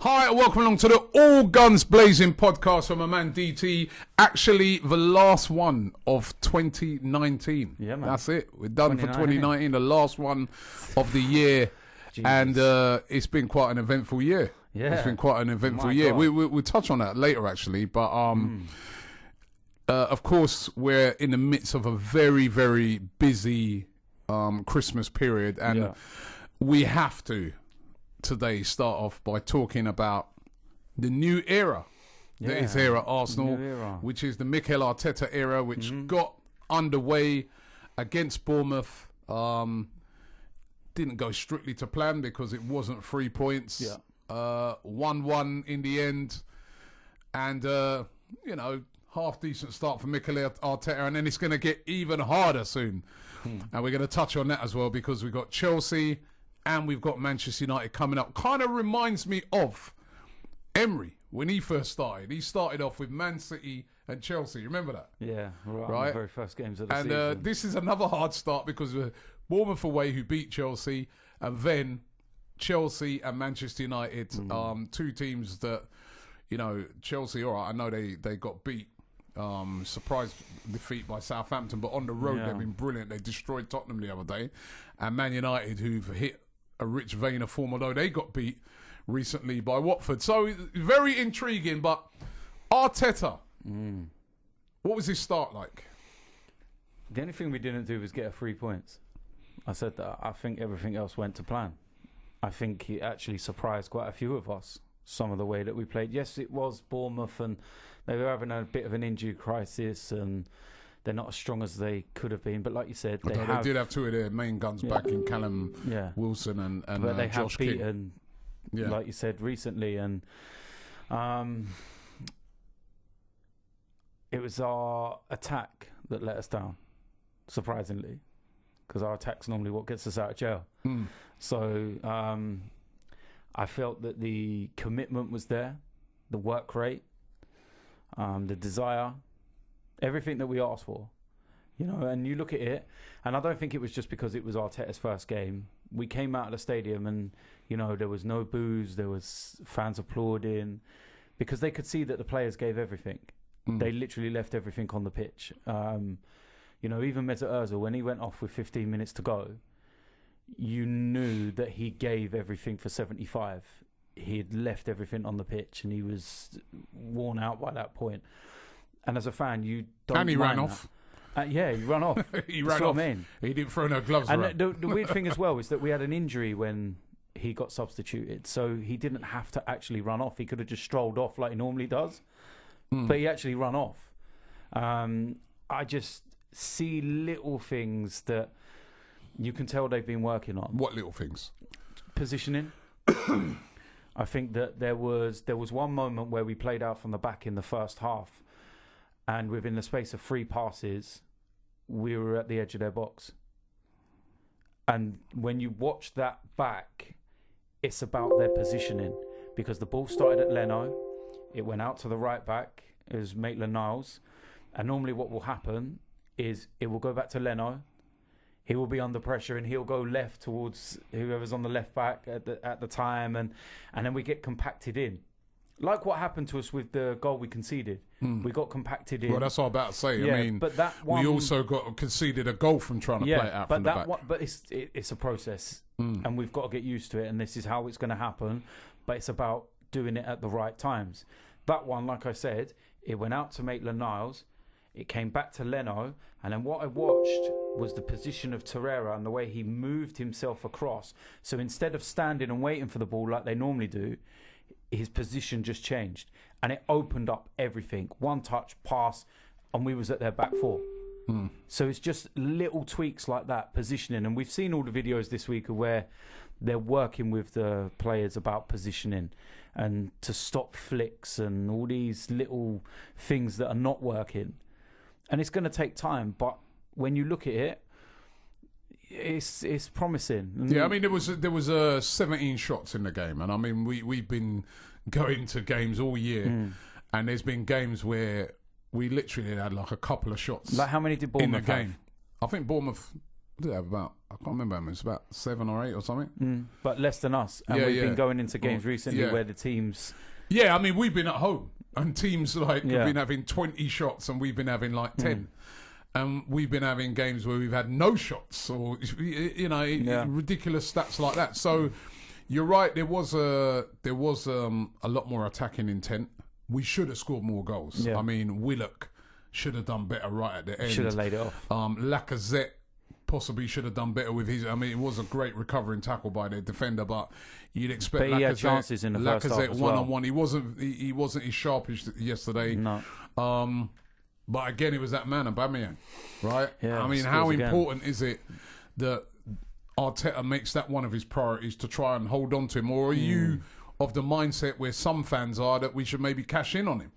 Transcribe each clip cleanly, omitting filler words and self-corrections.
Hi, and welcome along to the All Guns Blazing podcast from my man DT. Actually, the last one of 2019. Yeah, man. That's it. We're done for 2019, the last one of the year. Jesus. And it's been quite an eventful year. Yeah. It's been quite an eventful year. We'll touch on that later, actually. But, of course, we're in the midst of a very, very busy Christmas period. And we have to today start off by talking about the new era that is here at Arsenal, which is the Mikel Arteta era, which got underway against Bournemouth. Didn't go strictly to plan because it wasn't 3 points. 1-1 in the end. And, you know, half decent start for Mikel Arteta, and then it's going to get even harder soon. And we're going to touch on that as well because we've got Chelsea and we've got Manchester United coming up. Kind of reminds me of Emery when he first started. He started off with Man City and Chelsea. Remember that? Yeah, right. The very first games of the season. And this is another hard start because we're Bournemouth away, who beat Chelsea, and then Chelsea and Manchester United, two teams that, you know, Chelsea, all right, I know they got beat. Surprise defeat by Southampton, but on the road they've been brilliant. They destroyed Tottenham the other day, and Man United, who've hit a rich vein of form, although they got beat recently by Watford. So very intriguing. But Arteta, what was his start like? The only thing we didn't do was get 3 points. I said that. I think everything else went to plan. I think he actually surprised quite a few of us. Some of the way that we played. Yes, it was Bournemouth, and they were having a bit of an injury crisis, and they're not as strong as they could have been. But like you said, they did have two of their main guns back in Callum Wilson and but they Josh have beaten, King. Like you said, recently, and it was our attack that let us down, surprisingly, because our attack's normally what gets us out of jail. So I felt that the commitment was there, the work rate, the desire, everything that we asked for, you know. And you look at it, and I don't think it was just because it was Arteta's first game. We came out of the stadium and, you know, there was no boos, there was fans applauding, because they could see that the players gave everything. They literally left everything on the pitch. You know, even Mesut Ozil, when he went off with 15 minutes to go, you knew that he gave everything for 75. He had left everything on the pitch and he was worn out by that point. And as a fan, you don't. And he ran off. Yeah, he ran off. He ran off. I mean. He didn't throw no gloves around. And the weird thing as well is that we had an injury when he got substituted. So he didn't have to actually run off. He could have just strolled off like he normally does. But he actually ran off. I just see little things that you can tell they've been working on. What little things? Positioning. I think that there was one moment where we played out from the back in the first half, and within the space of 3 passes, we were at the edge of their box. And when you watch that back, it's about their positioning, because the ball started at Leno, it went out to the right back, it was Maitland-Niles, and normally what will happen is it will go back to Leno. He will be under pressure and he'll go left towards whoever's on the left back at the time, and then we get compacted in. Like what happened to us with the goal we conceded. We got compacted in. Well, that's what I'm about to say. I mean, but that one, we also got conceded a goal from trying to play it out from the back. But it's a process, and we've got to get used to it, and this is how it's going to happen. But it's about doing it at the right times. That one, like I said, it went out to Maitland-Niles. It came back to Leno, and then what I watched was the position of Torreira and the way he moved himself across. So instead of standing and waiting for the ball like they normally do, his position just changed, and it opened up everything. One touch, pass, and we was at their back 4. So it's just little tweaks like that, positioning. And we've seen all the videos this week of where they're working with the players about positioning and to stop flicks and all these little things that are not working. And it's going to take time, but when you look at it, it's promising. Yeah, I mean, there was 17 shots in the game, and I mean we've been going to games all year, and there's been games where we literally had like a couple of shots. Like how many did Bournemouth in the game? I think Bournemouth do they have about? I can't remember how many. It's about 7 or 8 or something. But less than us. And we've been going into games recently where the teams... Yeah, I mean, we've been at home. And teams have been having 20 shots and we've been having like 10. And we've been having games where we've had no shots or, ridiculous stats like that. So you're right. There was a lot more attacking intent. We should have scored more goals. Yeah. I mean, Willock should have done better right at the end. Should have laid it off. Lacazette possibly should have done better with his. I mean, it was a great recovering tackle by the defender, but you'd expect Lacazette. He had chances in the first half as well. One-on-one. He wasn't as sharp as yesterday. No. But again, it was that man, Aubameyang, right? Yeah, I mean, how important is it that Arteta makes that one of his priorities to try and hold on to him? Or are you of the mindset where some fans are that we should maybe cash in on him?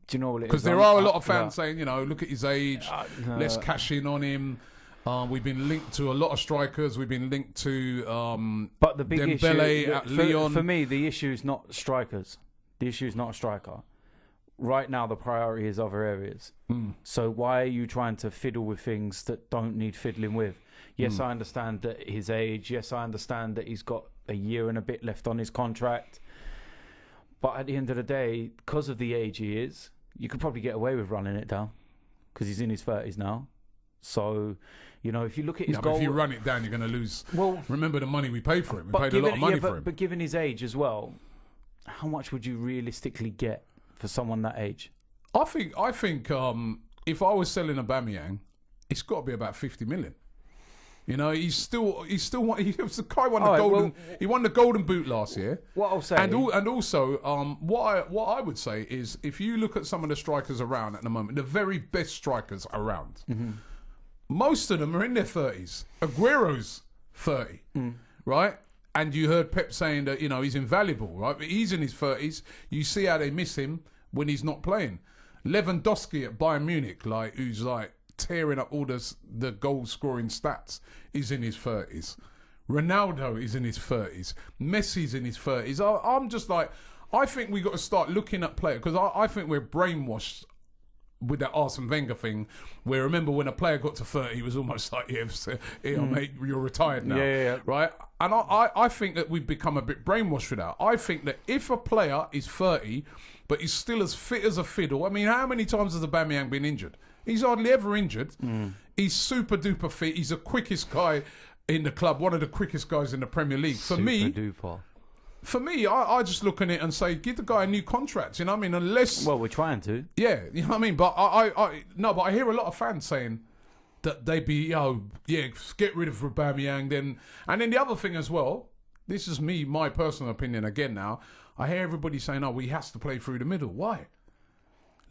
Do you know what it is? Because there are a lot of fans saying, look at his age, let's cash in on him. We've been linked to a lot of strikers. We've been linked to but the big Dembele issue, at Lyon. For me, the issue is not strikers. The issue is not a striker. Right now, the priority is other areas. So why are you trying to fiddle with things that don't need fiddling with? Yes, I understand that his age. Yes, I understand that he's got a year and a bit left on his contract. But at the end of the day, because of the age he is, you could probably get away with running it down because he's in his 30s now. So, if you look at his goal... But if you run it down, you're going to lose. Well, remember the money we paid for him. We paid a lot of money for him. But given his age as well, how much would you realistically get for someone that age? I think if I was selling Aubameyang, it's got to be about 50 million. He was the guy he won the golden boot last year. What I'll say, and also what I would say is if you look at some of the strikers around at the moment, the very best strikers around, most of them are in their 30s. Aguero's 30, right? And you heard Pep saying that he's invaluable, right? But he's in his 30s. You see how they miss him when he's not playing. Lewandowski at Bayern Munich, who's tearing up all the goal scoring stats, is in his 30s. Ronaldo is in his 30s. Messi's in his 30s. I'm just I think we got to start looking at players because I think we're brainwashed with that Arsene Wenger thing, where remember when a player got to 30, he was almost like, mate, you're retired now, right? And I think that we've become a bit brainwashed with that. I think that if a player is 30, but he's still as fit as a fiddle, I mean, how many times has Aubameyang been injured? He's hardly ever injured. He's super duper fit. He's the quickest guy in the club, one of the quickest guys in the Premier League. For me, I just look at it and say, give the guy a new contract. You know what I mean? Unless... Well, we're trying to. Yeah, you know what I mean? But I hear a lot of fans saying that they'd be, get rid of Aubameyang. And then the other thing as well, this is my personal opinion again now, I hear everybody saying, he has to play through the middle. Why?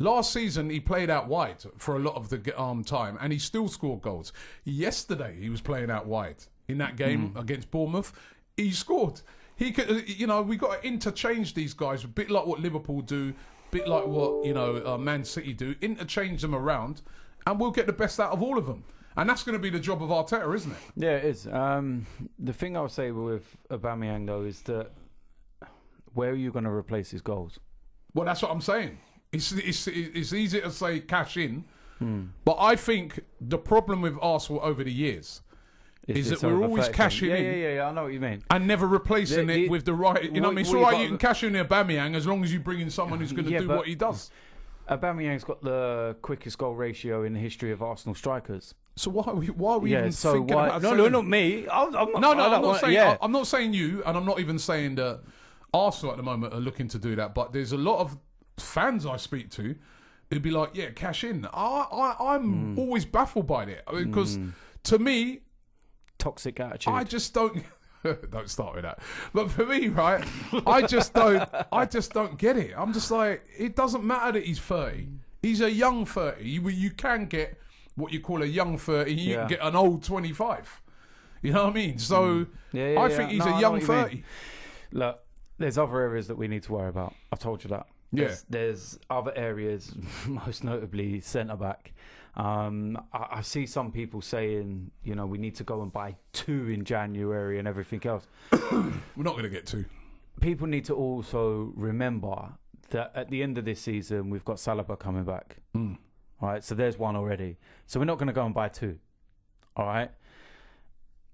Last season, he played out wide for a lot of the time, and he still scored goals. Yesterday, he was playing out wide in that game against Bournemouth. He scored. He could, we got to interchange these guys, a bit like what Liverpool do, a bit like what Man City do. Interchange them around, and we'll get the best out of all of them. And that's going to be the job of Arteta, isn't it? Yeah, it is. The thing I would say with Aubameyang though is that where are you going to replace his goals? Well, that's what I'm saying. It's easy to say cash in, but I think the problem with Arsenal over the years is that we're always cashing in. Yeah, I know what you mean. And never replacing it with the right... You know what I mean? It's all right, you can cash in Aubameyang as long as you bring in someone who's going to do what he does. Aubameyang's got the quickest goal ratio in the history of Arsenal strikers. So why are we even thinking about... No, not me. I'm not saying you, and I'm not even saying that Arsenal at the moment are looking to do that, but there's a lot of fans I speak to who'd be like, yeah, cash in. I'm always baffled by it because to me... Toxic attitude. I just don't... Don't start with that. But for me, right, I just don't get it. I'm just like, it doesn't matter that he's 30. He's a young 30. You can get what you call a young 30. You can get an old 25. You know what I mean? So I think he's a young 30. Look, there's other areas that we need to worry about. I told you that. There's other areas, most notably centre-back. I see some people saying, we need to go and buy 2 in January and everything else. We're not going to get 2. People need to also remember that at the end of this season, we've got Saliba coming back. Right, so there's one already. So we're not going to go and buy 2. all right,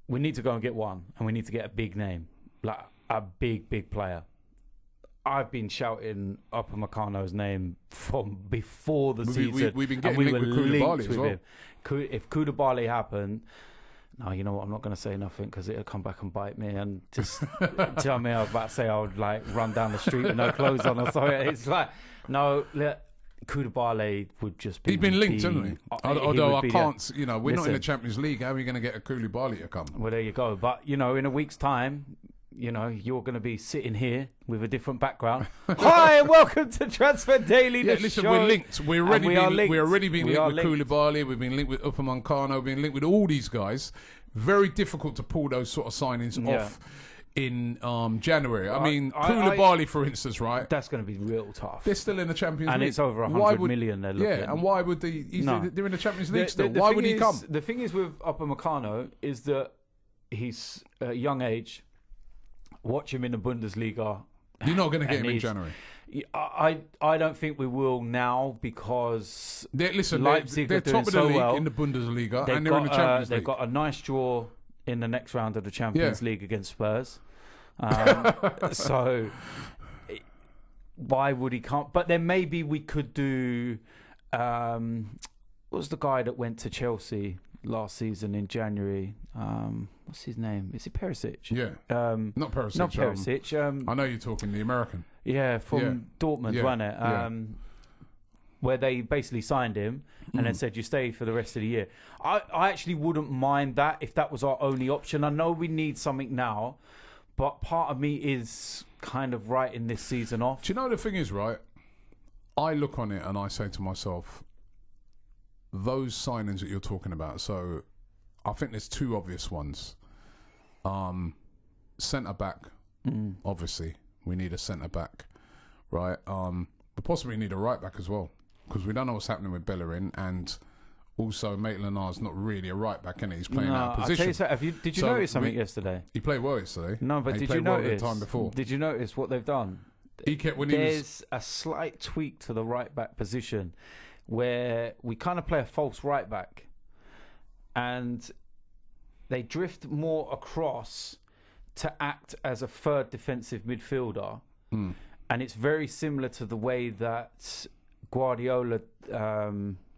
we need to go and get one, and we need to get a big name, like a big player. I've been shouting Upamecano's name from before the season. We've been getting linked with Koulibaly as well. Him. If Koulibaly happened, no, you know what? I'm not going to say nothing because it'll come back and bite me. And just, do you know what I mean? I was about to say I would like run down the street with no clothes on or something. It's like, no, Koulibaly would just be... He's been linked, hasn't he? Although I can't, we're not in the Champions League. How are we going to get a Koulibaly to come? Well, there you go. But, in a week's time, you're going to be sitting here with a different background. Hi, and welcome to Transfer Daily. Listen, we're linked. We're already being linked with Koulibaly. We've been linked with Upamecano. We've been linked with all these guys. Very difficult to pull those sort of signings off in January. I mean, Koulibaly, for instance, right? That's going to be real tough. They're still in the Champions League. And it's over 100 million they're looking at. Yeah, and why would they... They're in the Champions League still. Why would he come? The thing is with Upamecano is that he's at a young age. Watch him in the Bundesliga. You're not going to get him in January. I don't think we will now because Leipzig they're top of the league in the Bundesliga and they're in the Champions League. They've got a nice draw in the next round of the Champions League against Spurs. So why would he come? But then maybe we could do... what was the guy that went to Chelsea last season in January? What's his name? Is it Perisic? Yeah. Not Perisic. Not Perisic. I know you're talking the American. Yeah, from Dortmund, wasn't it? Where they basically signed him and then said, you stay for the rest of the year. I actually wouldn't mind that if that was our only option. I know we need something now, but part of me is kind of writing this season off. Do you know the thing is, right? I look on it and I say to myself, those signings that you're talking about, so I think there's two obvious ones. Centre-back, obviously. We need a centre-back, right? We possibly need a right-back as well, because we don't know what's happening with Bellerin, and also Maitland-Niles not really a right-back, innit? He's playing out of position. I'll tell you, did you notice something yesterday? He played well yesterday. No, but did you notice? The time before. Did you notice what they've done? There's a slight tweak to the right-back position where we kind of play a false right-back, and they drift more across to act as a third defensive midfielder. And it's very similar to the way that Guardiola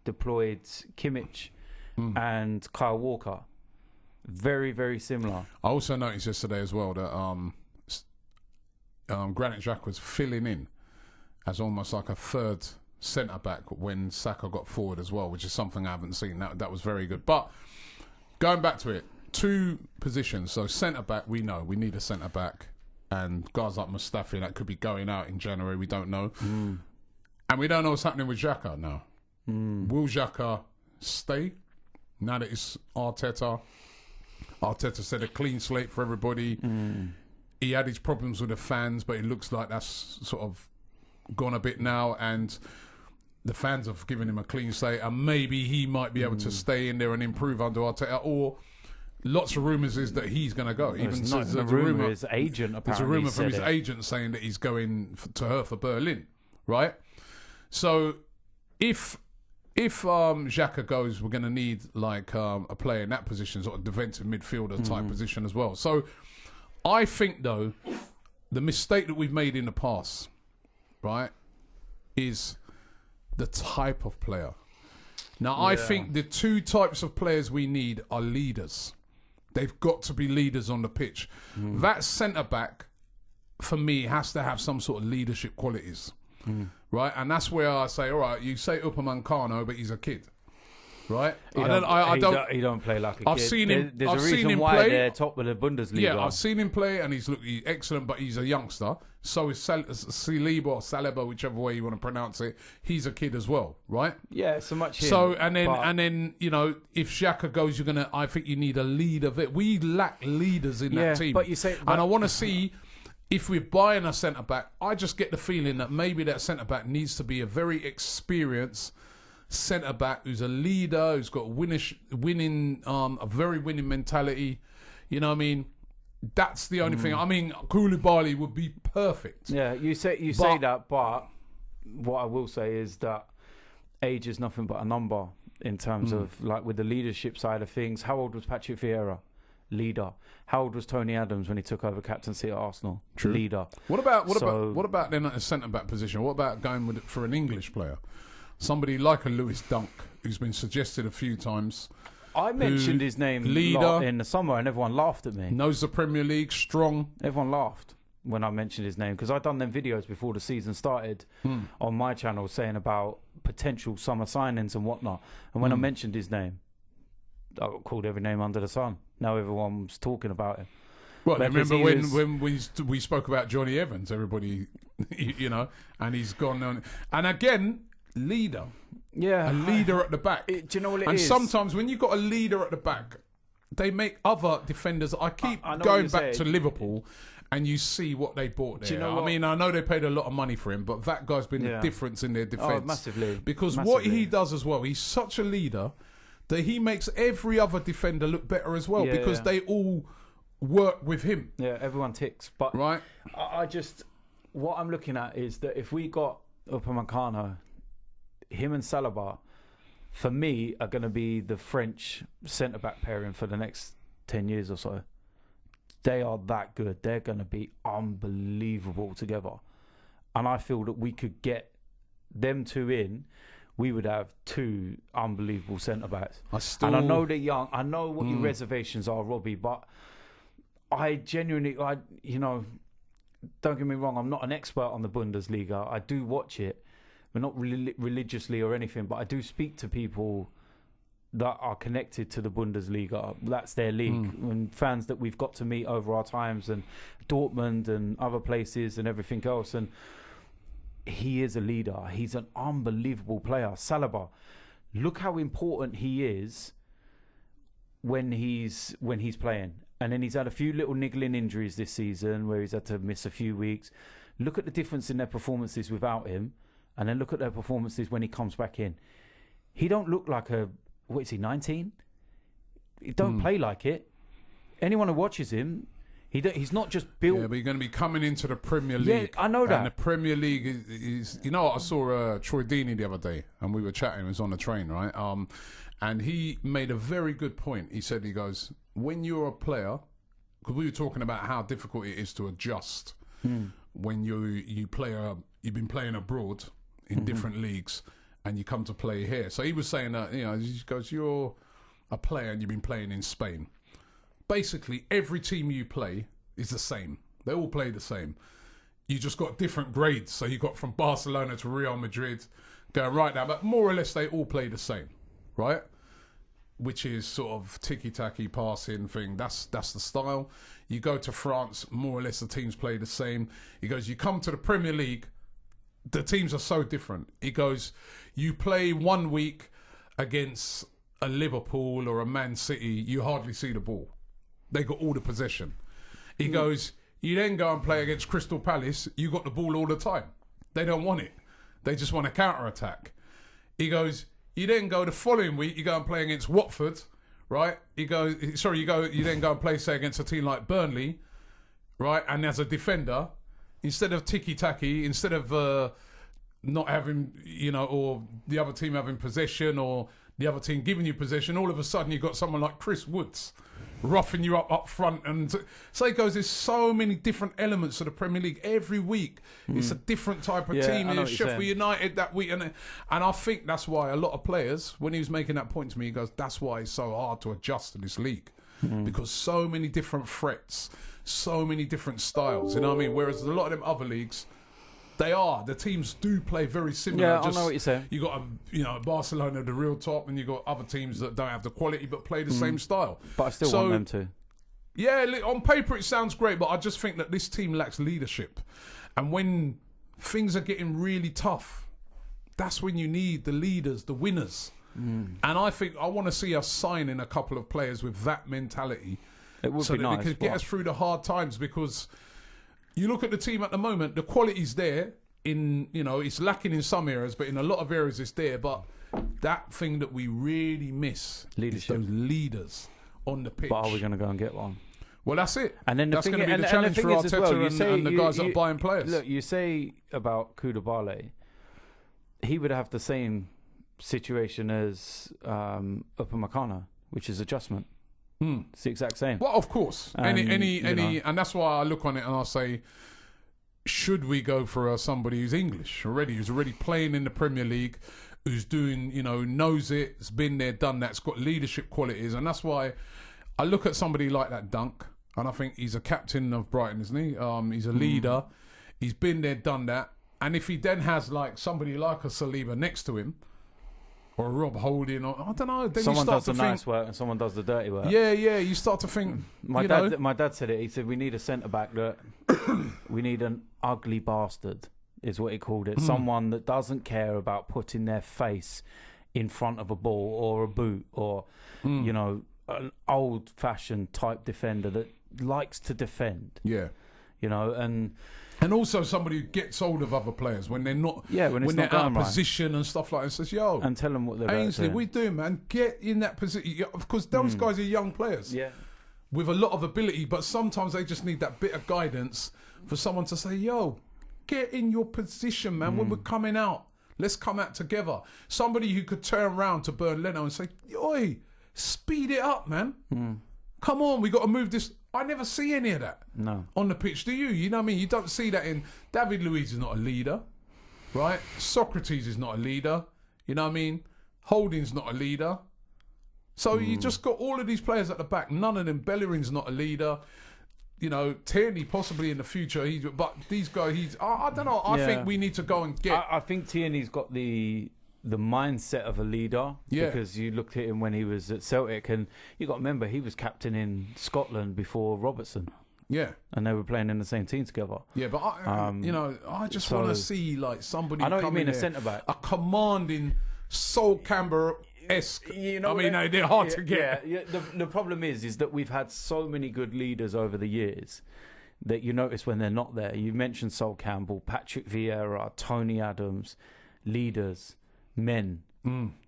deployed Kimmich and Kyle Walker. Very, very similar. I also noticed yesterday as well that Granit Xhaka was filling in as almost like a third centre-back when Saka got forward as well, which is something I haven't seen. That was very good. But going back to it, two positions. So centre-back, we know we need a centre-back, and guys like Mustafi that could be going out in January, we don't know. And we don't know what's happening with Xhaka now. Will Xhaka stay now that it's Arteta? Arteta said a clean slate for everybody. He had his problems with the fans, but it looks like that's sort of gone a bit now, and the fans have given him a clean slate, and maybe he might be able to stay in there and improve under Arteta. Or lots of rumours is that he's going to go. Even there's a rumour, his agent apparently. There's a rumour from his agent saying that he's going to her for Berlin, right? So if Xhaka goes, we're going to need like a player in that position, sort of defensive midfielder type position as well. So I think though, the mistake that we've made in the past, right, is the type of player. Now, I think the two types of players we need are leaders. They've got to be leaders on the pitch. That centre-back, for me, has to have some sort of leadership qualities, right? And that's where I say, all right, you say Upamecano, but he's a kid, right? He don't play like a kid. There's a reason why they're top of the Bundesliga. Yeah, I've seen him play, and he's excellent, but he's a youngster. So is Saliba or Saliba, whichever way you want to pronounce it. He's a kid as well, right? Yeah, so much him. So and then if Xhaka goes, I think you need a leader. We lack leaders in that team. But you say, and I want to see if we're buying a centre back. I just get the feeling that maybe that centre back needs to be a very experienced centre back who's a leader, who's got a very winning mentality. You know what I mean? That's the only thing. I mean, Koulibaly would be perfect. Yeah, you say that, but what I will say is that age is nothing but a number. in terms of like with the leadership side of things. How old was Patrick Vieira? Leader. How old was Tony Adams when he took over captaincy at Arsenal? True. Leader. What about then at a centre back position? What about going with for an English player, somebody like a Lewis Dunk, who's been suggested a few times? I mentioned his name leader in the summer, and everyone laughed at me. Knows the Premier League, strong. Everyone laughed when I mentioned his name because I'd done them videos before the season started on my channel saying about potential summer signings and whatnot. And when I mentioned his name, I got called every name under the sun. Now everyone's talking about him. Well, remember when we spoke about Johnny Evans, everybody, and he's gone on. And again, leader. Yeah. A leader at the back. Do you know what it is? And sometimes when you've got a leader at the back, they make other defenders. I keep going back to Liverpool, and you see what they bought there. Do you know what? I mean, I know they paid a lot of money for him, but that guy's been the difference in their defence. Oh, massively. Because what he does as well, he's such a leader that he makes every other defender look better as well because they all work with him. Yeah, everyone ticks. But right. I just, what I'm looking at is that if we got Upamecano, him and Saliba, for me, are going to be the French centre-back pairing for the next 10 years or so. They are that good. They're going to be unbelievable together. And I feel that we could get them two in. We would have two unbelievable centre-backs. And I know they're young. I know what your reservations are, Robbie, but I genuinely, don't get me wrong, I'm not an expert on the Bundesliga. I do watch it, but not religiously or anything, but I do speak to people that are connected to the Bundesliga. That's their league. And fans that we've got to meet over our times, and Dortmund and other places and everything else. And he is a leader. He's an unbelievable player. Saliba, look how important he is when he's playing. And then he's had a few little niggling injuries this season where he's had to miss a few weeks. Look at the difference in their performances without him, and then look at their performances when he comes back in. He don't look like what is he, 19? He don't play like it. Anyone who watches him, he's not just built. Yeah, but you're going to be coming into the Premier League. Yeah, I know that. And the Premier League is you know what? I saw Troy Deeney the other day, and we were chatting. He was on the train, right? And he made a very good point. He goes, when you're a player, because we were talking about how difficult it is to adjust when you play you've been playing abroad in different leagues, and you come to play here. So he was saying that, he goes, you're a player and you've been playing in Spain. Basically, every team you play is the same. They all play the same. You just got different grades. So you got from Barcelona to Real Madrid, going right now. But more or less, they all play the same, right? Which is sort of ticky-tacky passing thing. That's the style. You go to France, more or less the teams play the same. He goes, you come to the Premier League, the teams are so different. He goes, you play 1 week against a Liverpool or a Man City, you hardly see the ball. They got all the possession. He goes, you then go and play against Crystal Palace, you got the ball all the time. They don't want it. They just want a counter-attack. He goes, you then go the following week, you go and play against Watford, right? You then go and play, say, against a team like Burnley, right? And as a defender, instead of ticky-tacky, instead of not having, or the other team having possession or the other team giving you possession, all of a sudden you've got someone like Chris Woods roughing you up front. And so it goes, there's so many different elements of the Premier League. Every week it's a different type of team. There's Sheffield United that week. And I think that's why a lot of players, when he was making that point to me, he goes, that's why it's so hard to adjust to this league. Because so many different threats, so many different styles. You know what I mean? Whereas a lot of them other leagues, the teams do play very similar. Yeah, I know what you're saying. You got Barcelona at the real top, and you got other teams that don't have the quality but play the same style. But I still want them to. Yeah, on paper it sounds great, but I just think that this team lacks leadership. And when things are getting really tough, that's when you need the leaders, the winners. And I think I want to see us signing a couple of players with that mentality. It would so be that nice. we could get us through the hard times, because you look at the team at the moment, the quality's there. It's lacking in some areas, but in a lot of areas it's there. But that thing that we really miss is those leaders on the pitch. But are we going to go and get one? Well, that's it. And then that's going to be the challenge for Arteta and the guys that are buying players. Look, you say about Koulibaly, he would have the same situation as Upamecano, which is adjustment. It's the exact same. Well, of course. And that's why I look on it and I say, should we go for somebody who's English already, who's already playing in the Premier League, who's doing, knows it, has been there, done that, has got leadership qualities. And that's why I look at somebody like that Dunk, and I think he's a captain of Brighton, isn't he? He's a leader. He's been there, done that. And if he then has like somebody like a Saliba next to him, or Rob Holding, or I don't know. Then someone you start does to the think, nice work and someone does the dirty work. Yeah. You start to think. My dad said it. He said we need a centre back that we need an ugly bastard, is what he called it. Someone that doesn't care about putting their face in front of a ball or a boot, or an old-fashioned type defender that likes to defend. Yeah, and also somebody who gets hold of other players when they're not, when they're out of position and stuff like that, and says, "Yo," and tell them what they're Ainsley, we do, man. Get in that position. Of course, those guys are young players, with a lot of ability, but sometimes they just need that bit of guidance for someone to say, "Yo, get in your position, man. When we're coming out, let's come out together." Somebody who could turn around to Bern Leno and say, "Oi, speed it up, man. Come on, we got to move this." I never see any of that on the pitch. Do you? You know what I mean? You don't see that in... David Luiz is not a leader, right? Socrates is not a leader. You know what I mean? Holding's not a leader. So you just got all of these players at the back. None of them. Bellerin's not a leader. Tierney possibly in the future. But these guys, I don't know. I think we need to go and get... I think Tierney's got the mindset of a leader, because you looked at him when he was at Celtic, and you got to remember he was captain in Scotland before Robertson. Yeah, and they were playing in the same team together. Yeah, but I just want to see like somebody. I know what you mean, a centre back, a commanding Sol Campbell-esque. They're hard to get. Yeah. The problem is that we've had so many good leaders over the years that you notice when they're not there. You mentioned Sol Campbell, Patrick Vieira, Tony Adams, leaders. Men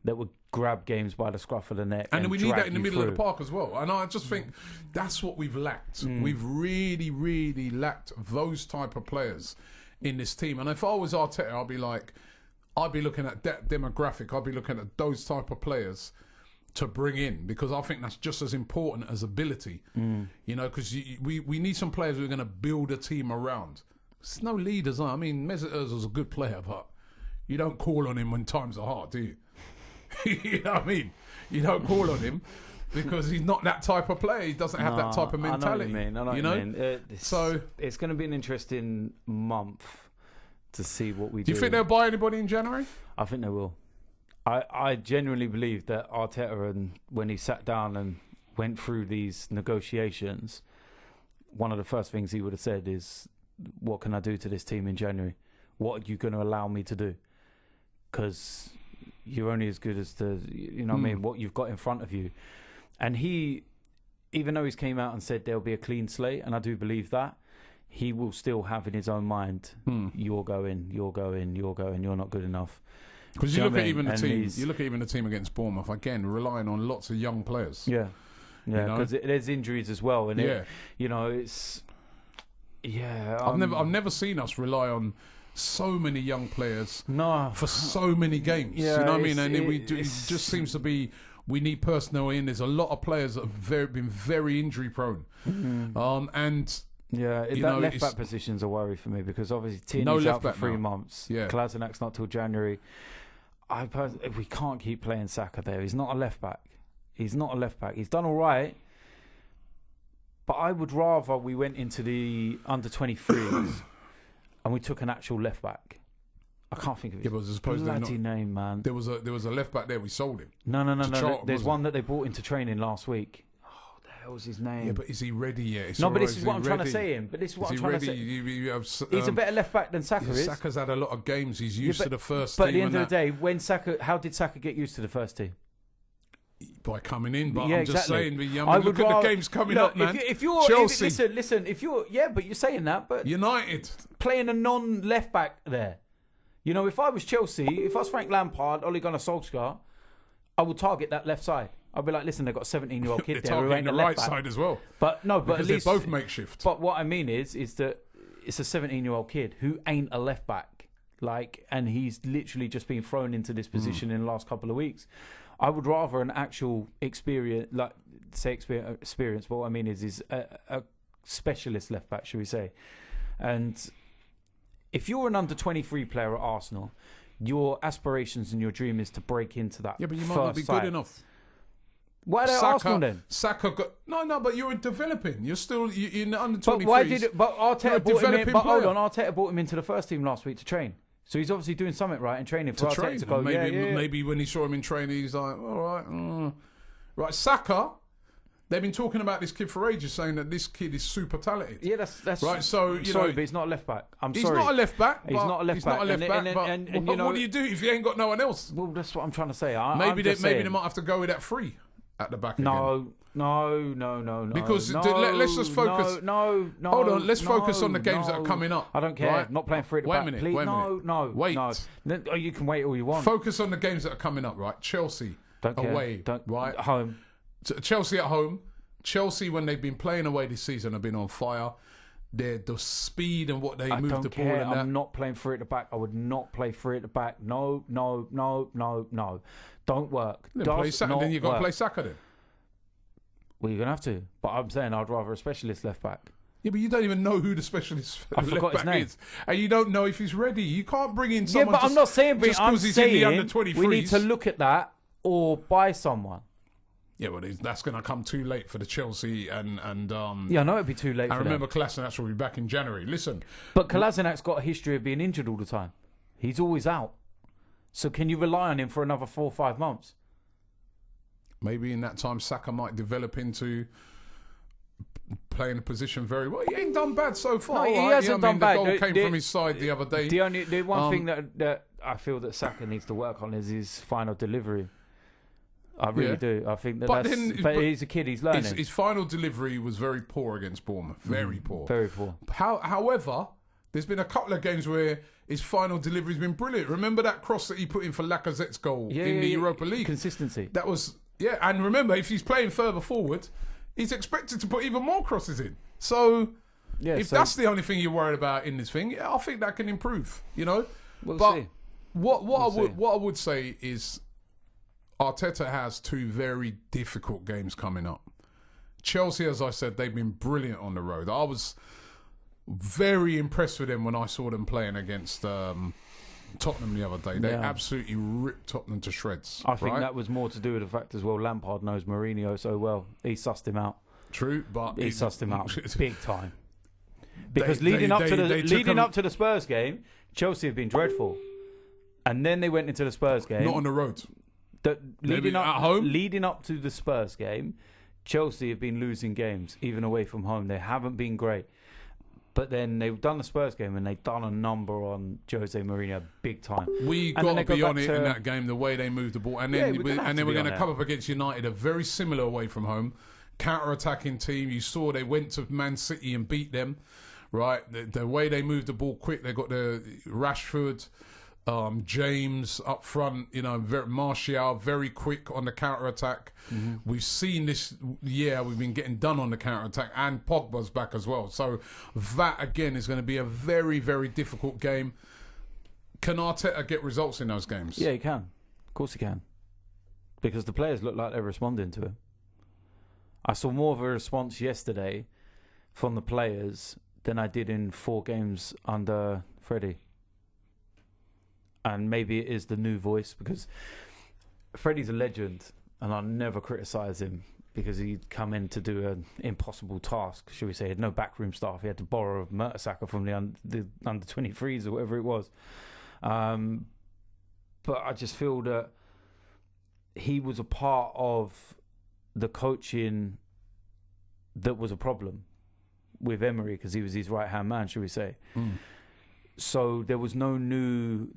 that would grab games by the scruff of the neck, and we need that in the middle of the park as well. And I just think that's what we've lacked. We've really, really lacked those type of players in this team. And if I was Arteta, I'd be looking at that demographic. I'd be looking at those type of players to bring in, because I think that's just as important as ability. Because we need some players who are going to build a team around. There's no leaders. I mean, Mesut Ozil's a good player, but you don't call on him when times are hard, do you? You know what I mean? You don't call on him because he's not that type of player. He doesn't have that type of mentality. I know what you mean. So it's going to be an interesting month to see what we do. Do you think they'll buy anybody in January? I think they will. I genuinely believe that Arteta, when he sat down and went through these negotiations, one of the first things he would have said is, what can I do to this team in January? What are you going to allow me to do? Because you're only as good as what you've got in front of you. And he, even though he's came out and said there'll be a clean slate, and I do believe that, he will still have in his own mind, you're going, you're not good enough. Because you look at even the team against Bournemouth, again, relying on lots of young players. Yeah, because there's injuries as well, and it's I've never seen us rely on so many young players for so many games. You know what I mean? And it just seems to be, we need personnel in. There's a lot of players that have been very injury prone. That left back position's a worry for me, because obviously Tierney's out for 3 months. Yeah, Klassenak's not till January. We can't keep playing Saka there. He's not a left back. He's done all right, but I would rather we went into the under 23s and we took an actual left back. I can't think of his bloody name, man. There was a left back there. We sold him. No. There's one that they brought into training last week. Oh, the hell's his name? Yeah, but is he ready yet? But this is what I'm trying to say him. But this is what I'm trying to say. He's a better left back than Saka is. Saka's had a lot of games. He's used to the first team. But at the end of the day, how did Saka get used to the first team? By coming in, but I'm just saying. Look at the games coming up, man. If you're Chelsea, listen. If you're but you're saying that. But United playing a non-left back there. If I was Chelsea, if I was Frank Lampard, Ole Gunnar Solskjaer, I would target that left side. I'd be like, listen, they've got a 17-year-old kid there who ain't a left back. Right side as well. But at least they're both makeshift. But what I mean is that it's a 17-year-old kid who ain't a left back. and he's literally just been thrown into this position in the last couple of weeks. I would rather an actual experience, experience, but what I mean is a specialist left back, should we say? And if you're an under 23 player at Arsenal, your aspirations and your dream is to break into that. Yeah, but you might not be good enough. Why are Arsenal then? Saka got no, but you're developing. You're still you're in the under 23s. But why did it? But Arteta brought him in. But player. hold on, Arteta brought him into the first team last week to train. So he's obviously doing something right in training for Arteta to go. Maybe when he saw him in training, he's like, all right, right. Saka. They've been talking about this kid for ages, saying that this kid is super talented. Yeah, that's right. So but he's not a left back. He's not a left back. He's not a left back. And what do you do if you ain't got no one else? Well, that's what I'm trying to say. Maybe they might have to go with that free at the back. No. Because let's just focus. No. Hold on. Let's focus on the games that are coming up. I don't care. Right? Not playing for it. Wait a minute. Please. Wait a minute. No. Wait. No. You can wait all you want. Focus on the games that are coming up. Right. Chelsea away. Right. Home. Chelsea at home. Chelsea, when they've been playing away this season, have been on fire. The speed and what they move the ball and that. I'm not playing for it at the back. I would not play for it at the back. No. Don't work. Then you've got to play Saka then. Well, you're going to have to. But I'm saying I'd rather a specialist left back. Yeah, but you don't even know who the specialist left back is. And you don't know if he's ready. You can't bring in someone but I'm not saying just because he's in the under 23s. We need to look at that or buy someone. Yeah, well, that's going to come too late for the Chelsea and yeah, I know it'd be too late. I remember Kolasinac will be back in January. Listen, but Kolasinac's got a history of being injured all the time. He's always out. So can you rely on him for another 4 or 5 months? Maybe in that time, Saka might develop into playing a position very well. He ain't done bad so far. No, he hasn't done bad. The goal came from his side the other day. The one thing that I feel that Saka needs to work on is his final delivery. I really do. I think but he's a kid. He's learning. His final delivery was very poor against Bournemouth. Very poor. Very poor. However, there's been a couple of games where his final delivery's been brilliant. Remember that cross that he put in for Lacazette's goal in the Europa League? Consistency. That was and remember, if he's playing further forward, he's expected to put even more crosses in. So if that's the only thing you're worried about in this thing, I think that can improve. You know, we'll but see. What I would say is, Arteta has 2 very difficult games coming up. Chelsea, as I said, they've been brilliant on the road. I was very impressed with them when I saw them playing against Tottenham the other day. They absolutely ripped Tottenham to shreds. I think that was more to do with the fact as well, Lampard knows Mourinho so well. He sussed him out. True, but he sussed him out big time. Because leading up to the Spurs game, Chelsea have been dreadful. And then they went into the Spurs game. Not on the road. Leading up to the Spurs game, Chelsea have been losing games, even away from home. They haven't been great. But then they've done the Spurs game and they've done a number on Jose Mourinho big time. We got to be on it in that game, the way they moved the ball. And then we're going to come up against United, a very similar away from home, counter-attacking team. You saw they went to Man City and beat them, right? The way they moved the ball quick, they got the Rashford, James up front, Martial very quick on the counter-attack. Mm-hmm. We've seen this we've been getting done on the counter-attack, and Pogba's back as well. So that, again, is going to be a very, very difficult game. Can Arteta get results in those games? Yeah, he can. Of course he can. Because the players look like they're responding to him. I saw more of a response yesterday from the players than I did in 4 games under Freddie. And maybe it is the new voice, because Freddie's a legend and I'll never criticise him because he'd come in to do an impossible task, should we say. He had no backroom staff. He had to borrow a Mertesacker from the under 23s or whatever it was. But I just feel that he was a part of the coaching that was a problem with Emery, because he was his right-hand man, should we say. Mm. So there was no new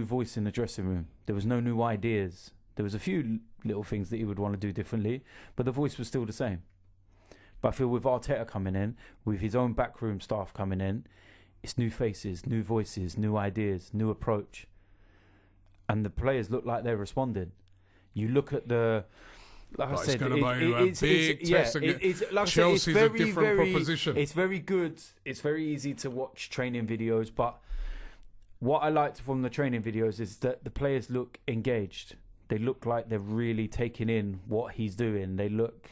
voice in the dressing room. There was no new ideas. There was a few little things that he would want to do differently, but the voice was still the same. But I feel with Arteta coming in, with his own backroom staff coming in, it's new faces, new voices, new ideas, new approach. And the players look like they're responding. You look at the... Like I said, Chelsea's a different proposition. It's very good. It's very easy to watch training videos, but what I liked from the training videos is that the players look engaged. They look like they're really taking in what he's doing. They look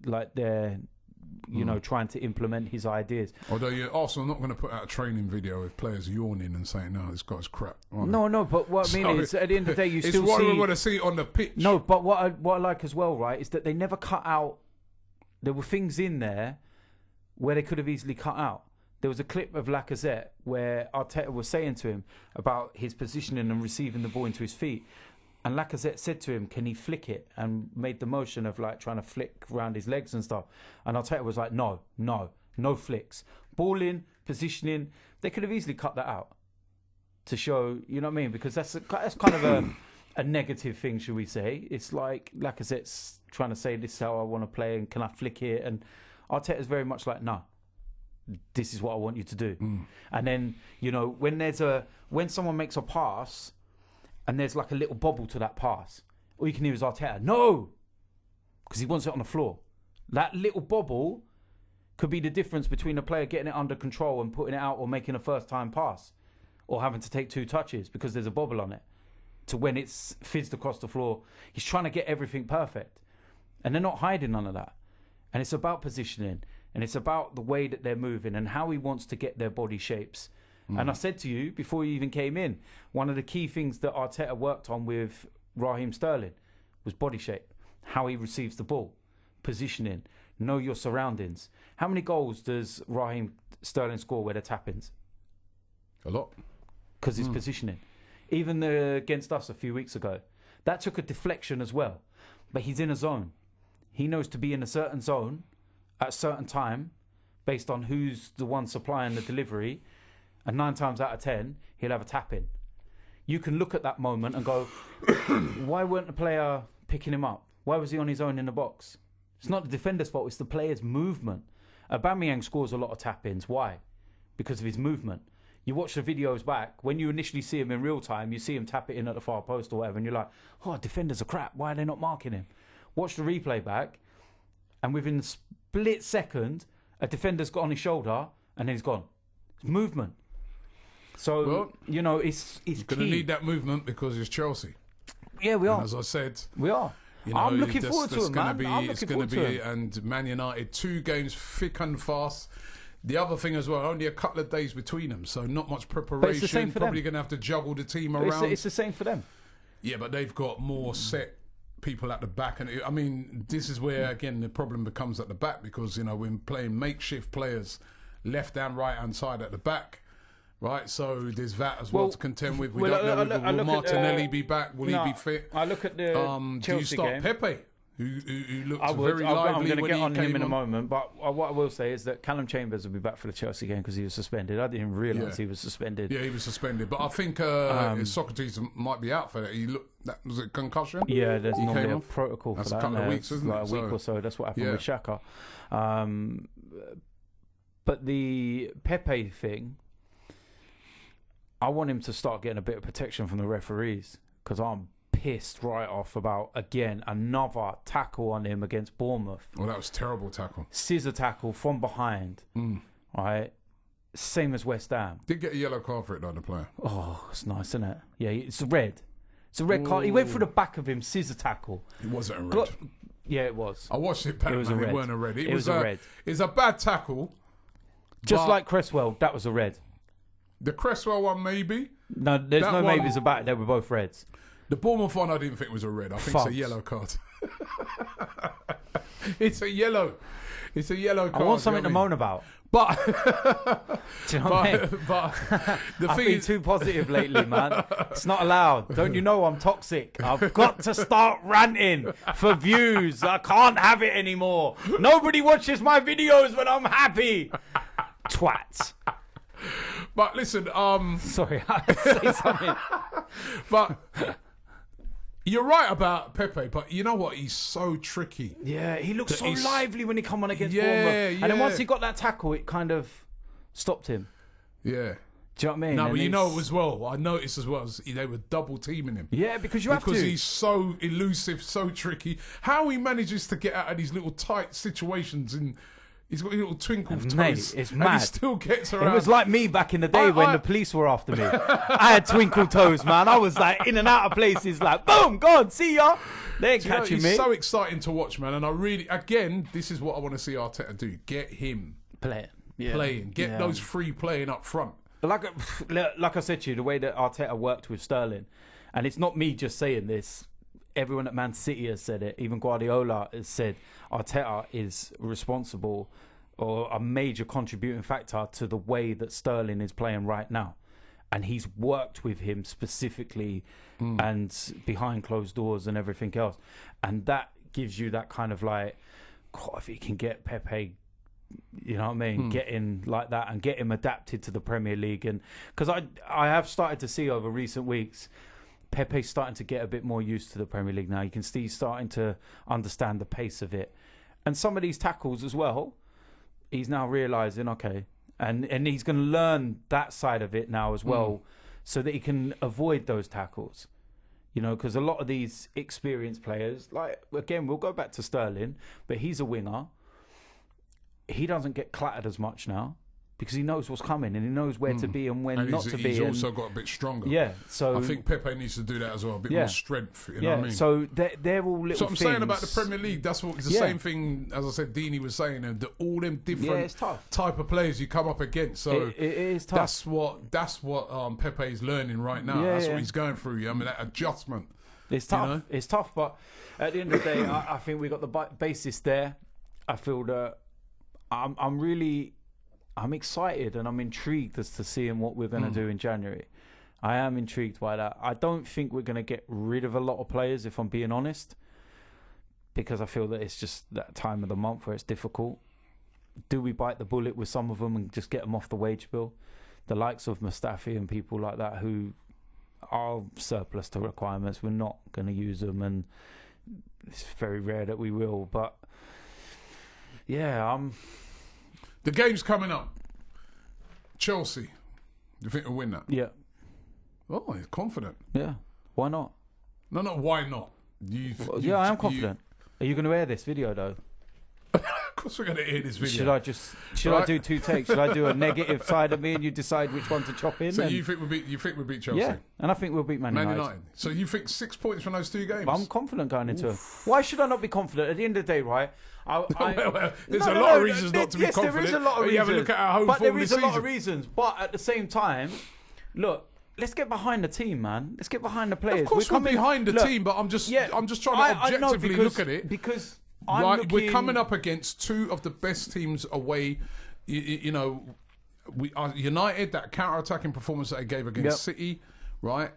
like they're, you know, trying to implement his ideas. Although Arsenal are not going to put out a training video with players yawning and saying, "No, this guy's crap." No, but what I mean is, at the end of the day, you still see... It's what we want to see on the pitch. No, but what I like as well, right, is that they never cut out... There were things in there where they could have easily cut out. There was a clip of Lacazette where Arteta was saying to him about his positioning and receiving the ball into his feet. And Lacazette said to him, can he flick it? And made the motion of like trying to flick around his legs and stuff. And Arteta was like, no flicks. Ball in, positioning. They could have easily cut that out to show, you know what I mean? Because that's kind of a negative thing, should we say. It's like Lacazette's trying to say, this is how I want to play and can I flick it? And Arteta's very much like, no. This is what I want you to do. And then, you know, when someone makes a pass and there's like a little bobble to that pass, all you can hear is Arteta, no! Because he wants it on the floor. That little bobble could be the difference between a player getting it under control and putting it out or making a first-time pass or having to take 2 touches because there's a bobble on it, to when it's fizzed across the floor. He's trying to get everything perfect. And they're not hiding none of that. And it's about positioning. And it's about the way that they're moving and how he wants to get their body shapes. And I said to you, before you even came in, one of the key things that Arteta worked on with Raheem Sterling was body shape, how he receives the ball, positioning, know your surroundings. How many goals does Raheem Sterling score where they're tap-ins? A lot. Because it's positioning. Even against us a few weeks ago, that took a deflection as well. But he's in a zone. He knows to be in a certain zone at a certain time, based on who's the one supplying the delivery, and 9 times out of 10, he'll have a tap-in. You can look at that moment and go, why weren't the player picking him up? Why was he on his own in the box? It's not the defender's fault, it's the player's movement. Aubameyang scores a lot of tap-ins. Why? Because of his movement. You watch the videos back, when you initially see him in real time, you see him tap it in at the far post or whatever, and you're like, oh, defenders are crap, why are they not marking him? Watch the replay back, and within a split second, a defender's got on his shoulder, and then he's gone. It's movement. So, well, you know, it's going to need that movement because it's Chelsea. Yeah, we are. And as I said, we are. You know, I'm looking forward to it, man. It's going to be, and Man United, 2 games thick and fast. The other thing as well, only a couple of days between them, so not much preparation. It's the same for Probably them. going to have to juggle the team around. It's the same for them. Yeah, but they've got more set people at the back, and I mean, this is where again the problem becomes at the back, because you know we're playing makeshift players, left and right hand side at the back. Right, so there's that as well to contend with. We don't know will Martinelli be back? Will he be fit? I look at the Chelsea do you start game. Pepe, who looked very lively I'm going to when get he on came him in a on. moment, but what I will say is that Callum Chambers will be back for the Chelsea game because he was suspended. I didn't realise he was suspended. Yeah, he was suspended, but I think Socrates might be out for that. That was a concussion. Yeah, there's normally a protocol for that. That's a couple of weeks, isn't it? Like a week or so. That's what happened with Xhaka. But the Pepe thing, I want him to start getting a bit of protection from the referees, because I'm pissed right off about, again, another tackle on him against Bournemouth. Well, that was a terrible tackle. Scissor tackle from behind. Right? Same as West Ham. Did get a yellow card for it, though, the player. Oh, it's nice, isn't it? Yeah, it's a red. It's a red card. He went through the back of him, scissor tackle. It wasn't a red. Yeah, it was. I watched it back, it was man. A red. It weren't a red. It was a red. It's a bad tackle. Just like Cresswell, that was a red. The Cresswell one, maybe. No, there's no maybes about it. They were both reds. The Bournemouth one, I didn't think was a red. I think it's a yellow card. It's a yellow. It's a yellow card. I want something to moan about. But, do you know what I mean? But the I've thing been is, too positive lately, man. It's not allowed. Don't you know I'm toxic? I've got to start ranting for views. I can't have it anymore. Nobody watches my videos when I'm happy. Twats. But listen, sorry, I had to say something. But you're right about Pepe, but you know what? He's so tricky. Yeah, he looked so lively when he come on against Bournemouth. And then once he got that tackle, it kind of stopped him. Yeah. Do you know what I mean? No, but you know as well, I noticed as well, they were double teaming him. Yeah, because you have to. Because he's so elusive, so tricky. How he manages to get out of these little tight situations and He's got a little twinkle toes. Mate, it's and mad. he still gets around. It was like me back in the day when the police were after me. I had twinkle toes, man. I was like in and out of places, like boom, God, see ya. They ain't catching me. He's so exciting to watch, man. And I really, again, this is what I want to see Arteta do: get him playing, get those three playing up front. But like I said to you, the way that Arteta worked with Sterling, and it's not me just saying this. Everyone at Man City has said it. Even Guardiola has said Arteta is responsible or a major contributing factor to the way that Sterling is playing right now. And he's worked with him specifically and behind closed doors and everything else. And that gives you that kind of like, God, if he can get Pepe, you know what I mean, get in like that and get him adapted to the Premier League. And because I have started to see over recent weeks, Pepe's starting to get a bit more used to the Premier League now. You can see he's starting to understand the pace of it. And some of these tackles as well, he's now realising, okay, and he's going to learn that side of it now as well so that he can avoid those tackles. You know, because a lot of these experienced players, like, again, we'll go back to Sterling, but he's a winger. He doesn't get clattered as much now, because he knows what's coming and he knows where to be and when not to be. He's also got a bit stronger. Yeah, so I think Pepe needs to do that as well, a bit more strength. You know what I mean? So they're all little. So I'm saying about the Premier League. That's what it's the same thing as I said. Dini was saying, and all them different type of players you come up against. So it is tough. That's what Pepe is learning right now. That's what he's going through. I mean, that adjustment. It's tough. You know? It's tough, but at the end of the day, I think we got the basis there. I feel that I'm excited and I'm intrigued as to seeing what we're going to do in January. I am intrigued by that. I don't think we're going to get rid of a lot of players, if I'm being honest, because I feel that it's just that time of the month where it's difficult. Do we bite the bullet with some of them and just get them off the wage bill? The likes of Mustafi and people like that who are surplus to requirements, we're not going to use them, and it's very rare that we will. But yeah, the game's coming up. Chelsea. You think we'll win that? Yeah. Oh, he's confident. Yeah. Why not? No, why not? I am confident. Are you going to air this video, though? Of course we're going to air this video. Should I do two takes? Should I do a negative side of me and you decide which one to chop in? So you think we'll beat Chelsea? Yeah, and I think we'll beat Man United. So you think 6 points from those two games? I'm confident going into it. Why should I not be confident? At the end of the day, right? There's a lot of reasons not to be confident. There is a lot of reasons. You have a look at our home but form there is this a lot season. of reasons. But at the same time, look, let's get behind the team, man. Let's get behind the players. Of course we're behind the team, but I'm just trying to objectively look at it. Because we're coming up against two of the best teams away. You know, we are United, that counter-attacking performance that they gave against City, right?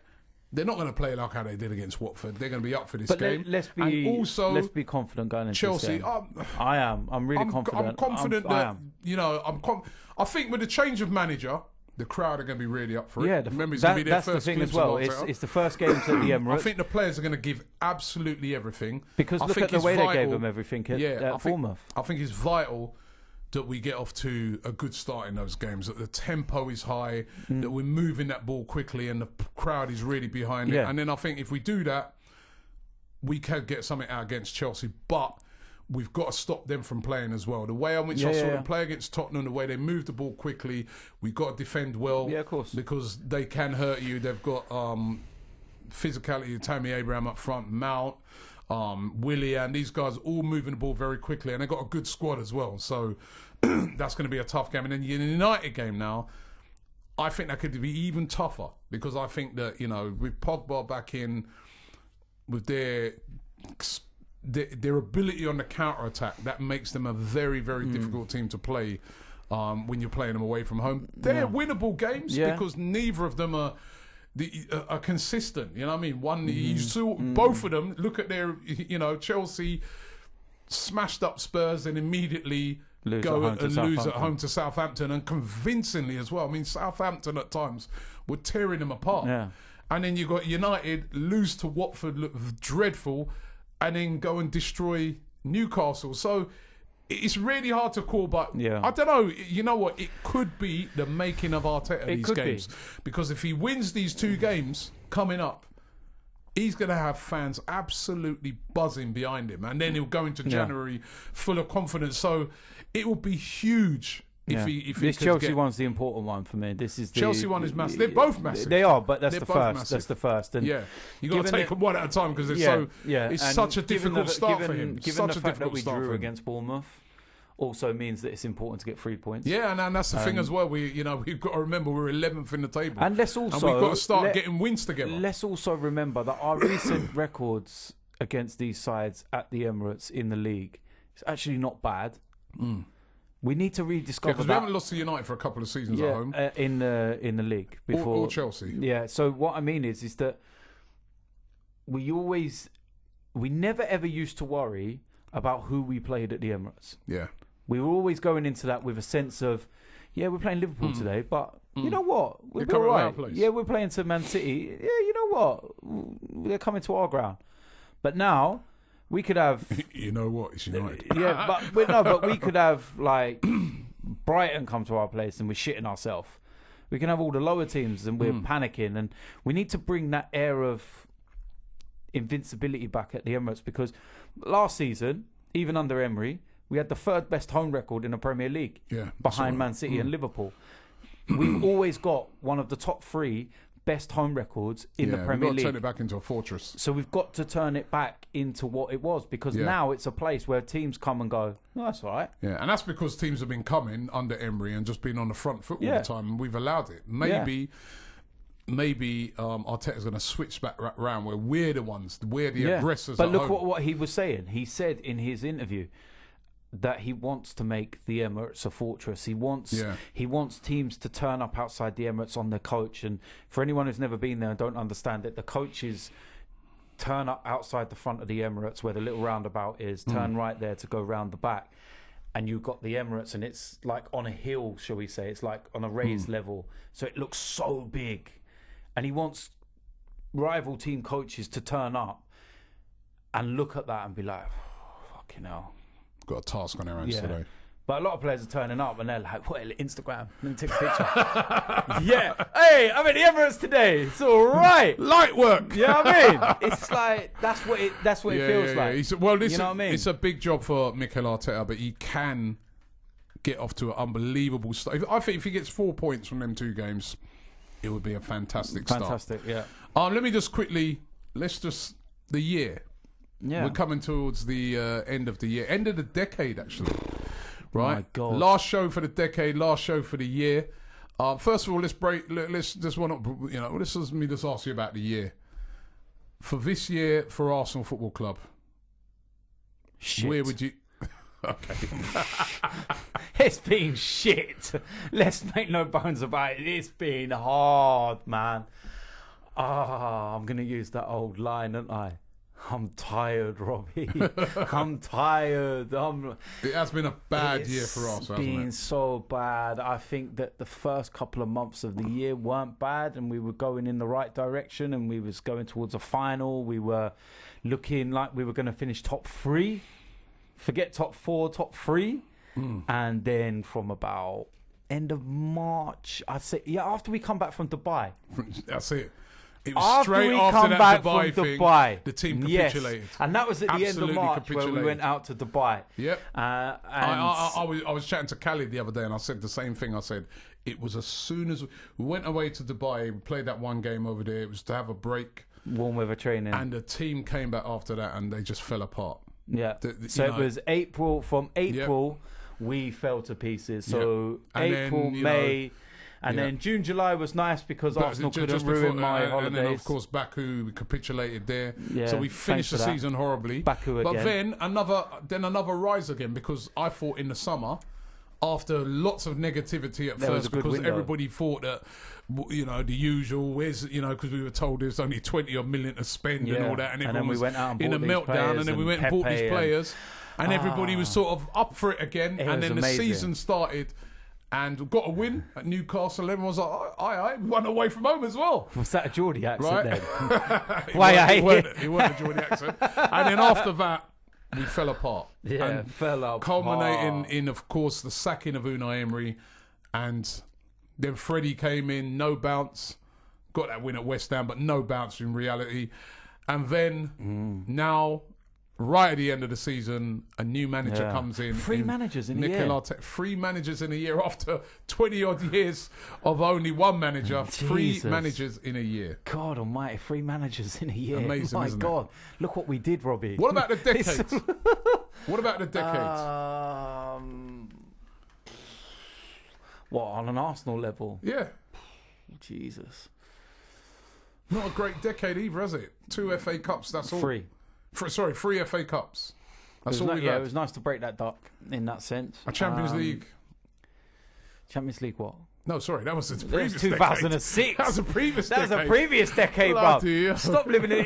They're not going to play like how they did against Watford. They're going to be up for this game. Let's be confident going into Chelsea. This game. I am. I'm really confident. I'm confident I think with the change of manager, the crowd are going to be really up for it. Yeah, remember, it's going to be their first the thing as well. It's the first game at the Emirates. I think the players are going to give absolutely everything. Because look at the way they gave them everything at Bournemouth. I think it's vital that we get off to a good start in those games, that the tempo is high, that we're moving that ball quickly and the crowd is really behind it. And then I think if we do that, we can get something out against Chelsea. But we've got to stop them from playing as well. The way in which I saw them play against Tottenham, the way they move the ball quickly, we've got to defend well. Yeah, of course. Because they can hurt you. They've got physicality, Tammy Abraham up front, Mount, Willian, these guys all moving the ball very quickly, and they've got a good squad as well. So that's going to be a tough game. And then the United game now, I think that could be even tougher, because I think that, you know, with Pogba back in, with their ability on the counter-attack, that makes them a very, very difficult team to play when you're playing them away from home. They're winnable games because neither of them are consistent. You know what I mean? You saw both of them. Look at their, Chelsea smashed up Spurs and immediately lose at home to Southampton, and convincingly as well. I mean, Southampton at times were tearing them apart. Yeah. And then you got United lose to Watford, look dreadful, and then go and destroy Newcastle. So it's really hard to call, but I don't know. You know what? It could be the making of Arteta these games. Because if he wins these two games coming up, he's going to have fans absolutely buzzing behind him. And then he'll go into January full of confidence. So it will be huge. This Chelsea one's the important one for me. This is the Chelsea one is massive. They're both massive. They are, but that's They're the both first. massive. That's the first. And you got to take them one at a time because it's it's such a difficult start for him. Given Such the a fact that difficult we start drew for him. against Bournemouth, also means that it's important to get 3 points. Yeah, and that's the thing as well. We've got to remember we're 11th in the table, and let's also we've got to start getting wins together. Let's also remember that our recent records against these sides at the Emirates in the league is actually not bad. We need to rediscover because we haven't lost to United for a couple of seasons at home in the league before or Chelsea. Yeah. So what I mean is that we never ever used to worry about who we played at the Emirates. Yeah. We were always going into that with a sense of, we're playing Liverpool today, but you know what? We're They're coming all to our right. place. Yeah, we're playing to Man City. Yeah, you know what? They're coming to our ground. But now we could have. You know what? It's United. But we could have like Brighton come to our place and we're shitting ourselves. We can have all the lower teams and we're panicking, and we need to bring that air of invincibility back at the Emirates, because last season, even under Emery, we had the third best home record in the Premier League, behind Man City and Liverpool. We've always got one of the top 3 best home records in the Premier League. We've got to turn it back into a fortress. So we've got to turn it back into what it was, because now it's a place where teams come and go, oh, that's all right. Yeah, and that's because teams have been coming under Emery and just been on the front foot all the time, and we've allowed it. Maybe Arteta's going to switch back round where we're the ones, we're the aggressors. But look what he was saying. He said in his interview that he wants to make the Emirates a fortress. He wants teams to turn up outside the Emirates on their coach. And for anyone who's never been there and don't understand it, the coaches turn up outside the front of the Emirates where the little roundabout is, turn right there to go round the back. And you've got the Emirates, and it's like on a hill, shall we say. It's like on a raised level. So it looks so big. And he wants rival team coaches to turn up and look at that and be like, oh, fucking hell. Got a task on our hands today. But a lot of players are turning up and they're like, what, Instagram? Let me take a picture. Hey, I'm at the Emirates today. It's all right. Light work. You know what I mean? It's like, that's what it feels like. You know what I mean? It's a big job for Mikel Arteta, but he can get off to an unbelievable start. I think if he gets 4 points from them 2 games, it would be a fantastic start. Fantastic, yeah. Let me just quickly, the year. Yeah. We're coming towards the end of the year. End of the decade, actually. Right? My God. Last show for the decade, last show for the year. First of all, let's just let me just ask you about the year. For this year, for Arsenal Football Club. Shit. Where would you... Okay. It's been shit. Let's make no bones about it. It's been hard, man. I'm going to use that old line, aren't I? I'm tired, Robbie. I'm tired. It has been a bad year for us, hasn't it? It's been so bad. I think that the first couple of months of the year weren't bad, and we were going in the right direction, and we was going towards a final. We were looking like we were going to finish top 3. Forget top 4, top 3. And then from about end of March, I'd say, after we come back from Dubai. That's it. It was straight after that Dubai thing, the team capitulated. Yes. And that was at the end of March where we went out to Dubai. Yep. I was chatting to Khalid the other day and I said the same thing. I said, it was as soon as we went away to Dubai, we played that one game over there. It was to have a break. Warm weather training. And the team came back after that and they just fell apart. Yeah. It was April. From April, we fell to pieces. So April, May... And then June, July was nice because Arsenal couldn't ruin my holidays. And then, of course, Baku capitulated there. Yeah, so we finished the season horribly. Baku again. But then another rise again, because I thought in the summer, after lots of negativity at first, because everybody thought that, the usual, because we were told there's only 20 million to spend and all that. And everyone was we went out and in a meltdown. And then we went and bought these players. And everybody was sort of up for it again. And then the season started. And got a win at Newcastle. Everyone was like, aye, won away from home as well. Was that a Geordie accent then? It weren't a Geordie accent. And then after that, we fell apart. Yeah, and fell apart. Culminating in, of course, the sacking of Unai Emery. And then Freddie came in, no bounce. Got that win at West Ham, but no bounce in reality. And then now, right at the end of the season, a new manager comes in. Three managers in a year. Arteta, 3 managers in a year after 20-odd years of only one manager. Jesus. 3 managers in a year. God almighty, 3 managers in a year. Amazing, My God. it? Look what we did, Robbie. What about the decades? What about the decades? What, on an Arsenal level? Yeah. Jesus. Not a great decade either, has it? 2 FA Cups, that's all. 3. 3 FA Cups. That's all we've had. It was nice to break that duck in that sense. A Champions League. Champions League what? No, sorry, that was the previous decade. 2006. That was a previous decade. That was a previous decade, bro. Stop living in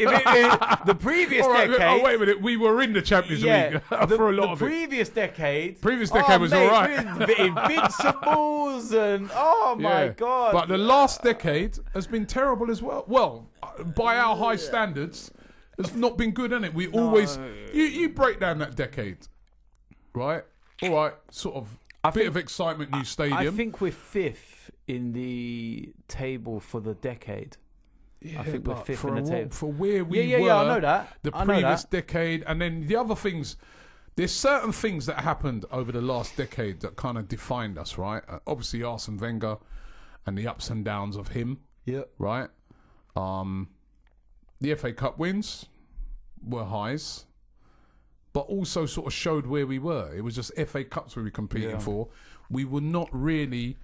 the previous decade. Oh, wait a minute. We were in the Champions League for a lot of it. The previous decade. Previous decade was all right. Invincibles and, oh, my God. But the last decade has been terrible as well. Well, by our high standards, it's not been good, hasn't it? We always... You break down that decade, right? All right, sort of... bit of excitement, new stadium. I think we're 5th in the table for the decade. Yeah, I think we're 5th in the table. For where we were, I know that. The previous decade, and then the other things. There's certain things that happened over the last decade that kind of defined us, right? Obviously, Arsene Wenger and the ups and downs of him. Yeah. Right. The FA Cup wins were highs, but also sort of showed where we were. It was just FA Cups we were competing for. We were not really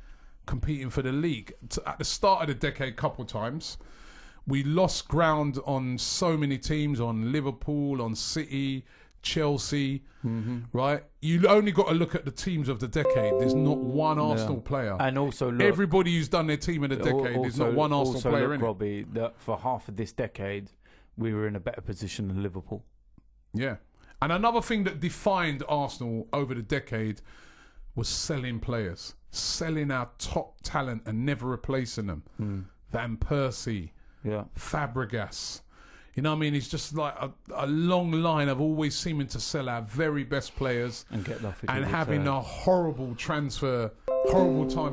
competing for the league. At the start of the decade, a couple of times, we lost ground on so many teams, on Liverpool, on City, Chelsea, right? You only got to look at the teams of the decade. There's not one Arsenal player. And also, look, everybody who's done their team in the decade, there's not one Arsenal player in it. Robbie, that for half of this decade, we were in a better position than Liverpool. Yeah. And another thing that defined Arsenal over the decade was selling players, selling our top talent and never replacing them. Van Persie, Fabregas. You know what I mean? It's just like a long line of always seeming to sell our very best players and get nothing. And having a horrible time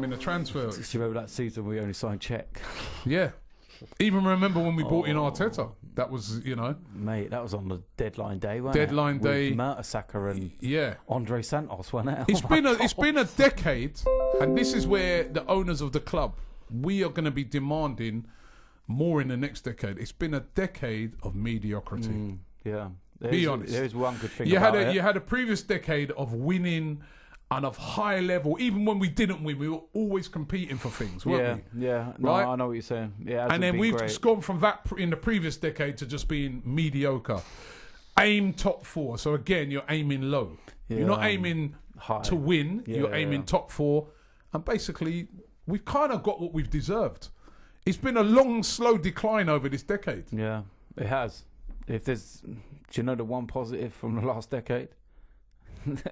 in the transfer. Do you remember that season we only signed Czech? Yeah. Even remember when we brought in Arteta. That was, Mate, that was on the deadline day, wasn't it? Deadline day. With Mertesacker and Andre Santos, wasn't it? It's been a decade, and this is where the owners of the club, we are going to be demanding more in the next decade. It's been a decade of mediocrity. Be honest. There's one good thing you about it. You had a previous decade of winning and of high level. Even when we didn't win, we were always competing for things, weren't we? Yeah. No, right? I know what you're saying. Yeah, and then we've just gone from that in the previous decade to just being mediocre. Aim top 4. So again, you're aiming low. You're not aiming high to win. You're aiming top 4. And basically, we've kind of got what we've deserved. It's been a long, slow decline over this decade. Yeah, it has. Do you know the one positive from the last decade?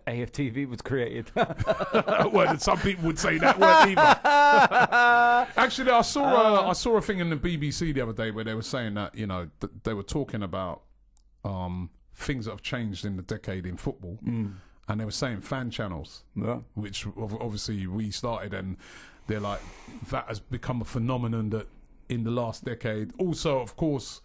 AFTV was created. Well, some people would say that word either. Actually, I saw a thing in the BBC the other day where they were saying that they were talking about things that have changed in the decade in football, and they were saying fan channels, which obviously we started, and they're like that has become a phenomenon that in the last decade. Also, of course,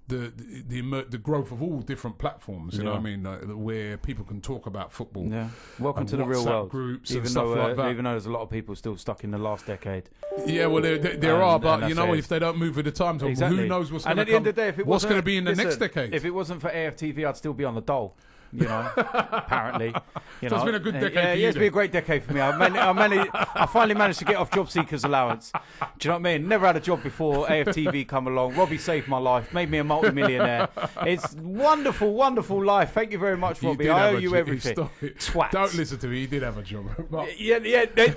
the growth of all different platforms, you know what I mean, where people can talk about football. Yeah, welcome to the real world. Groups and stuff like that. Even though there's a lot of people still stuck in the last decade. Yeah, well, there are, but if they don't move with the times, who knows what's going to come? And at the end of the day, what's going to be in the next decade? If it wasn't for AFTV, I'd still be on the dole. Apparently. So it's been a good decade for you. It's been a great decade for me. I finally managed to get off job seekers allowance. Do you know what I mean? Never had a job before AFTV come along. Robbie saved my life, made me a multi-millionaire. It's wonderful, wonderful life. Thank you very much, Robbie. I owe you everything. Twat. Don't listen to me. He did have a job.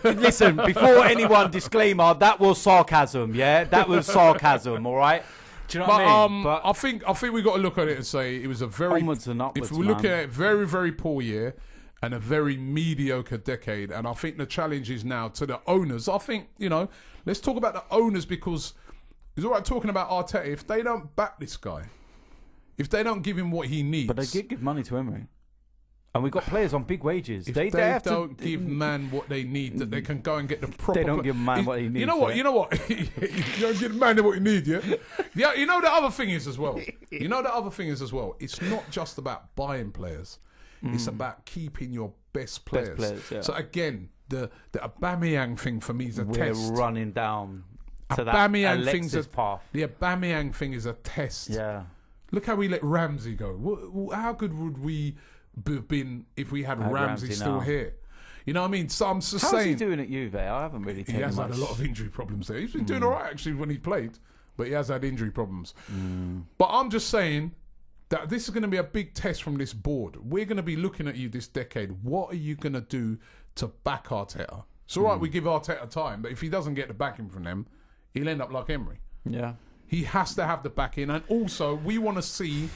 Listen, before anyone, disclaimer, that was sarcasm, That was sarcasm, all right? Do you know what I mean? But I think we got to look at it and say it was a very onwards and upwards, if we look at it, very, very poor year and a very mediocre decade. And I think the challenge is now to the owners. I think, let's talk about the owners, because it's all right talking about Arteta. If they don't back this guy, if they don't give him what he needs. But they did give money to Emery. And we've got players on big wages. If they have don't to give man what they need, that they can go and get the proper... They don't give man what he needs. You know what? You don't give man what he needs, yeah? Yeah, you know the other thing is as well. It's not just about buying players. It's about keeping your best players. Yeah. So again, the Aubameyang thing for me is a test. We're running down to Aubameyang that thing's path. The Aubameyang thing is a test. Yeah. Look how we let Ramsey go. How good would we have been if we had Ramsey still here? You know what I mean? So I'm just saying. How's he doing at Juve? I haven't really taken He has much. had a lot of injury problems there. He's been doing all right, actually, when he played. But he has had injury problems. But I'm just saying that this is going to be a big test from this board. We're going to be looking at you this decade. What are you going to do to back Arteta? It's all right, we give Arteta time, but if he doesn't get the backing from them, he'll end up like Emery. Yeah. He has to have the backing. And also, we want to see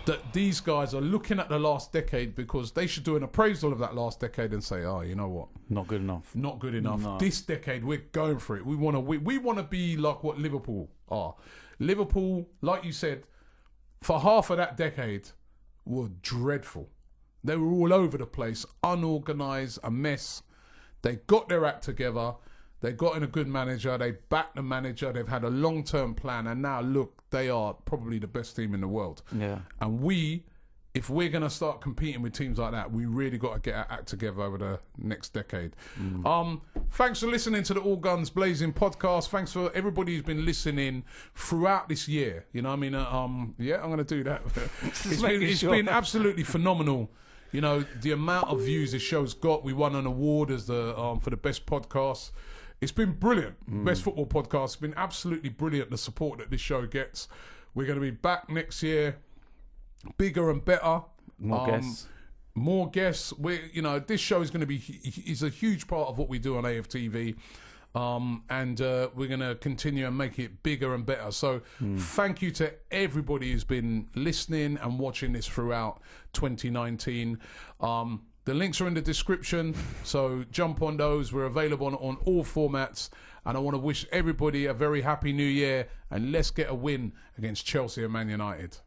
that these guys are looking at the last decade, because they should do an appraisal of that last decade and say, oh, you know what? Not good enough. Not good enough. No. This decade, we're going for it. We want to be like what Liverpool are. Liverpool, like you said, for half of that decade, were dreadful. They were all over the place, unorganised, a mess. They got their act together. They got in a good manager. They backed the manager. They've had a long-term plan. And now, look, they are probably the best team in the world. Yeah. And if we're going to start competing with teams like that, we really got to get our act together over the next decade. Thanks for listening to the All Guns Blazing podcast. Thanks for everybody who's been listening throughout this year. You know what I mean? Yeah, I'm going to do that. It's been absolutely phenomenal. You know, the amount of views this show's got. We won an award as for the best podcast. It's been brilliant. Best football podcast. It's been absolutely brilliant, the support that this show gets. We're going to be back next year, bigger and better. More guests. This show is going to be is a huge part of what we do on AFTV. And we're going to continue and make it bigger and better. So thank you to everybody who's been listening and watching this throughout 2019. The links are in the description, so jump on those. We're available on all formats. And I want to wish everybody a very happy new year. And let's get a win against Chelsea and Man United.